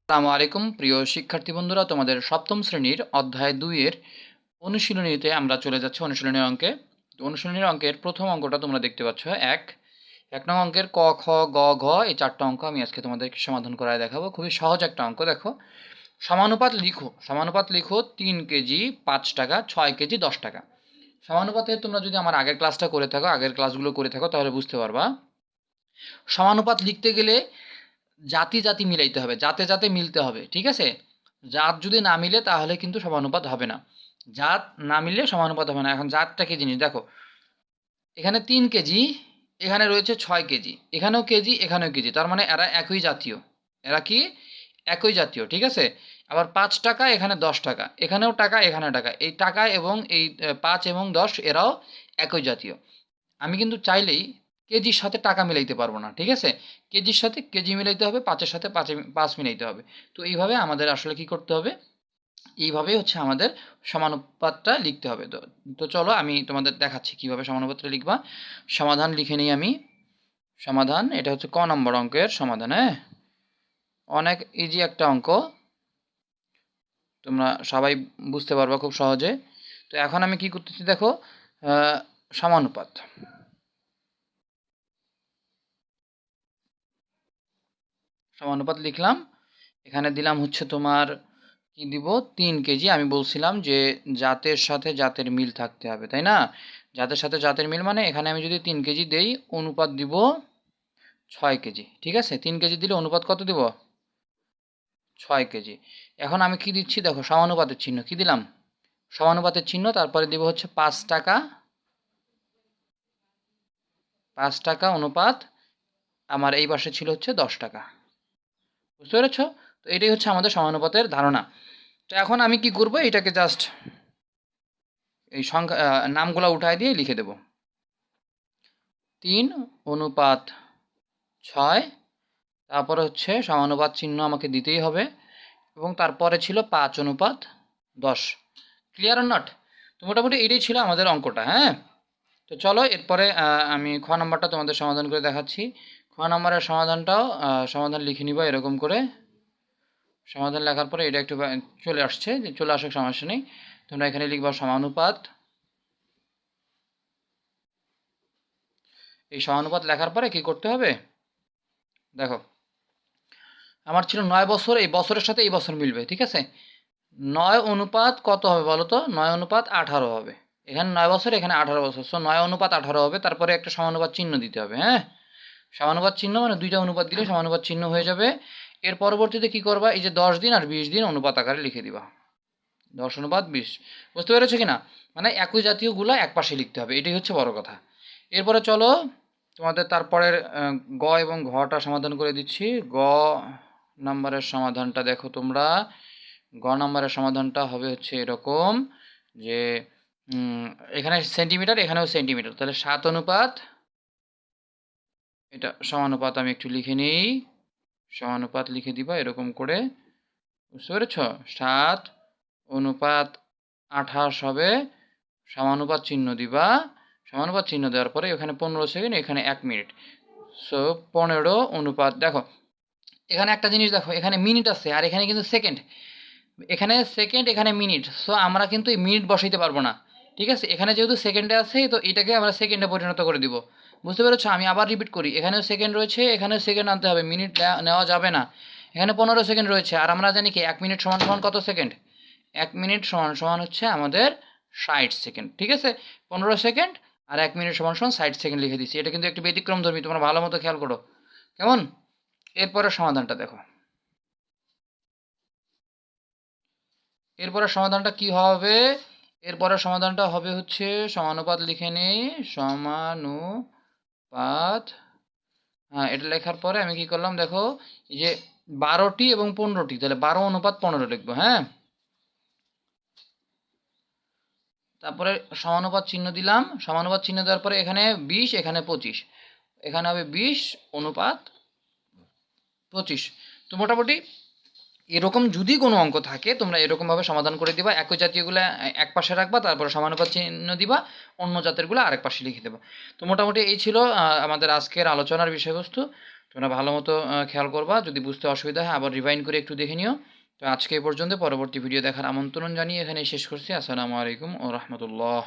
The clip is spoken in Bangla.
আসসালামু আলাইকুম প্রিয় শিক্ষার্থী বন্ধুরা, তোমাদের সপ্তম শ্রেণীর অধ্যায় 2 এর অনুশীলনীতে আমরা চলে যাচ্ছি অনুশীলনীর অঙ্কে। তো অনুশীলনীর অঙ্কের প্রথম অঙ্কটা তোমরা দেখতে পাচ্ছ, এক নং অঙ্কের ক খ গ ঘ এই চারটা অঙ্ক আমি আজকে তোমাদেরকে সমাধান করায় দেখাবো। খুবই সহজ একটা অঙ্ক। দেখো, সমানুপাত লিখো 3 কেজি 5 টাকা, 6 কেজি 10 টাকা। সমানুপাতে তোমরা যদি আমার আগের ক্লাসটা করে থাকো, আগের ক্লাসগুলো করে থাকো, তাহলে বুঝতে পারবা সমানুপাত লিখতে গেলে জাতি জাতি মিলাইতে হবে, জাতে জাতে মিলতে হবে, ঠিক আছে? জাত যদি না মিলে তাহলে কিন্তু সমানুপাত হবে না, জাত না মিললে সমানুপাত হবে না। এখন জাতটা কি জিনিস দেখো, এখানে 3 কেজি, এখানে রয়েছে 6 কেজি, এখানেও কেজি এখানেও কেজি, তার মানে এরা একই জাতীয়, এরা কি একই জাতীয়, ঠিক আছে? আবার 5 টাকা এখানে 10 টাকা, এখানেও টাকা এখানে টাকা, এই টাকা এবং এই 5 এবং 10 এরাও একই জাতীয়। আমি কিন্তু চাইলেই কেজির সাথে টাকা মিলাইতে পারবো না, ঠিক আছে? কেজির সাথে কেজি মিলাইতে হবে, পাঁচের সাথে পাঁচ মিলাইতে হবে। তো এইভাবে আমাদের আসলে কি করতে হবে, এইভাবেই হচ্ছে আমাদের সমানুপাতটা লিখতে হবে। তো তো চলো আমি তোমাদের দেখাচ্ছি কিভাবে সমানুপাতটা লিখবা। সমাধান লিখে নিই আমি। সমাধান, এটা হচ্ছে ক নম্বর অঙ্কের সমাধান। হ্যাঁ, অনেক ইজি একটা অঙ্ক, তোমরা সবাই বুঝতে পারবা খুব সহজে। তো এখন আমি কি করতেছি দেখো, সমানুপাত সমানুপাত লিখলাম। এখানে দিলাম হচ্ছে তোমার কি দিব, 3 কেজি। আমি বলছিলাম যে জাতের সাথে জাতের মিল থাকতে হবে, তাই না? জাতের সাথে জাতের মিল মানে এখানে আমি যদি 3 কেজি দেই, অনুপাত দিব 6 কেজি, ঠিক আছে? 3 কেজি দিলে অনুপাত কত দিব? 6 কেজি। এখন আমি কি দিচ্ছি দেখো, সমানুপাতের চিহ্ন কি দিলাম, সমানুপাতের চিহ্ন, তারপরে দিব হচ্ছে 5 টাকা, 5 টাকা অনুপাত আমার এই পাশে ছিল হচ্ছে 10 টাকা। বুঝতে পেরেছ? তো এটাই হচ্ছে আমাদের সমানুপাতের ধারণা। তো এখন আমি কি করব, এটাকে জাস্ট এই সংখ্যা নামগুলো উঠায় দিয়ে লিখে দেব। 3 অনুপাত 6, তারপরে হচ্ছে সমানুপাত চিহ্ন আমাকে দিতেই হবে, এবং তারপরে ছিল 5 অনুপাত 10। Clear or not? তো মোটামুটি এটাই ছিল আমাদের অঙ্কটা। হ্যাঁ, তো চলো এরপরে আমি খ নাম্বারটা তোমাদের সমাধান করে দেখাচ্ছি। খ নাম্বারের সমাধানটাও সমাধান লিখে নিবা এরকম করে। সমাধান লেখার পরে এটা একটু চলে আসছে, যে চলে আসুক সমস্যা নেই। তোমরা এখানে লিখবা সমানুপাত। এই সমানুপাত লেখার পরে কি করতে হবে দেখো, আমার ছিল 9 বছর, এই বছরের সাথে এই বছর মিলবে, ঠিক আছে? 9 অনুপাত কত হবে বলো তো? 9 অনুপাত 18 হবে। এখানে 9 বছর, এখানে 18 বছর, সো 9 অনুপাত 18 হবে। তারপরে একটা সমানুপাত চিহ্ন দিতে হবে। হ্যাঁ, সমানুপাত চিহ্ন মানে দুইটা অনুপাত দিলে সমানুপাত চিহ্ন হয়ে যাবে। এর পরবর্তীতে কি করবা, এই যে 10 দিন আর 20 দিন অনুপাত আকারে লিখে দিবা, 10 অনুপাত 20। বুঝতে পেরেছো কিনা? মানে একই জাতীয়গুলো এক পাশে লিখতে হবে, এটাই হচ্ছে বড় কথা। এরপরে চলো তোমাদের তারপরের গ এবং ঘটা সমাধান করে দিচ্ছি। গ নাম্বারের সমাধানটা দেখো তোমরা। গ নাম্বারের সমাধানটা হবে হচ্ছে এরকম, যে এখানে সেন্টিমিটার, এখানেও সেন্টিমিটার, তাহলে 7 অনুপাত, এটা সমানুপাত আমি একটু লিখে নিই। সমানুপাত লিখে দিবা এরকম করে। বুঝতে পেরেছ? 7 অনুপাত 28 হবে। সমানুপাত চিহ্ন দিবা। সমানুপাত চিহ্ন দেওয়ার পরে এখানে 15 সেকেন্ড, এখানে 1 মিনিট, সো 15 অনুপাত, দেখো এখানে একটা জিনিস দেখো, এখানে মিনিট আছে আর এখানে কিন্তু সেকেন্ড, এখানে সেকেন্ড এখানে মিনিট, সো আমরা কিন্তু এই মিনিট বসাইতে পারবো না, ঠিক আছে? এখানে যেহেতু সেকেন্ডে আছে, তো এটাকে আমরা সেকেন্ডে পরিণত করে দিব। বুঝতে পেরেছো? আমি আবার রিপিট করি, এখানেও সেকেন্ড রয়েছে, এখানেও সেকেন্ড আনতে হবে, মিনিট নেওয়া যাবে না। এখানে 15 সেকেন্ড রয়েছে, আর আমরা জানি কি 1 মিনিট সমান সমান কত সেকেন্ড? 1 মিনিট সমান সমান হচ্ছে আমাদের 60 সেকেন্ড, ঠিক আছে? 15 সেকেন্ড আর 1 মিনিট সমান সমান 60 সেকেন্ড লিখে দিচ্ছি। এটা কিন্তু একটু ব্যতিক্রমধর্মী, তোমরা ভালো মতো খেয়াল করো কেমন। এরপরে সমাধানটা দেখো, এরপরে সমাধানটা কি হবে? এরপরে সমাধানটা হবে হচ্ছে, সমানুপাত লিখে নেই, সমানুপাত। হ্যাঁ, এটা লেখার পরে আমি কি করলাম দেখো, এই যে 12টি এবং 15টি, তাহলে 12 অনুপাত 15 লিখবো। হ্যাঁ, তারপরে সমানুপাত চিহ্ন দিলাম। সমানুপাত চিহ্ন দেওয়ার পরে এখানে 20, এখানে 25, এখানে হবে 20 অনুপাত 25। তো মোটামুটি এরকম যদি কোনো অঙ্ক থাকে তোমরা এরকমভাবে সমাধান করে দিবা, একই জাতীয়গুলো এক পাশে রাখবা, তারপরে সমানুপাত চিহ্ন দিবা, অন্য জাতেরগুলো আরেক পাশে লিখে দেবা। তো মোটামুটি এই ছিল আমাদের আজকের আলোচনার বিষয়বস্তু। তোমরা ভালো মতো খেয়াল করবা, যদি বুঝতে অসুবিধা হয় আবার রিভাইন্ড করে একটু দেখে নিও। তো আজকে এই পর্যন্ত, পরবর্তী ভিডিও দেখার আমন্ত্রণ জানিয়ে এখানেই শেষ করছি। আসসালামু আলাইকুম ও রহমতুল্লাহ।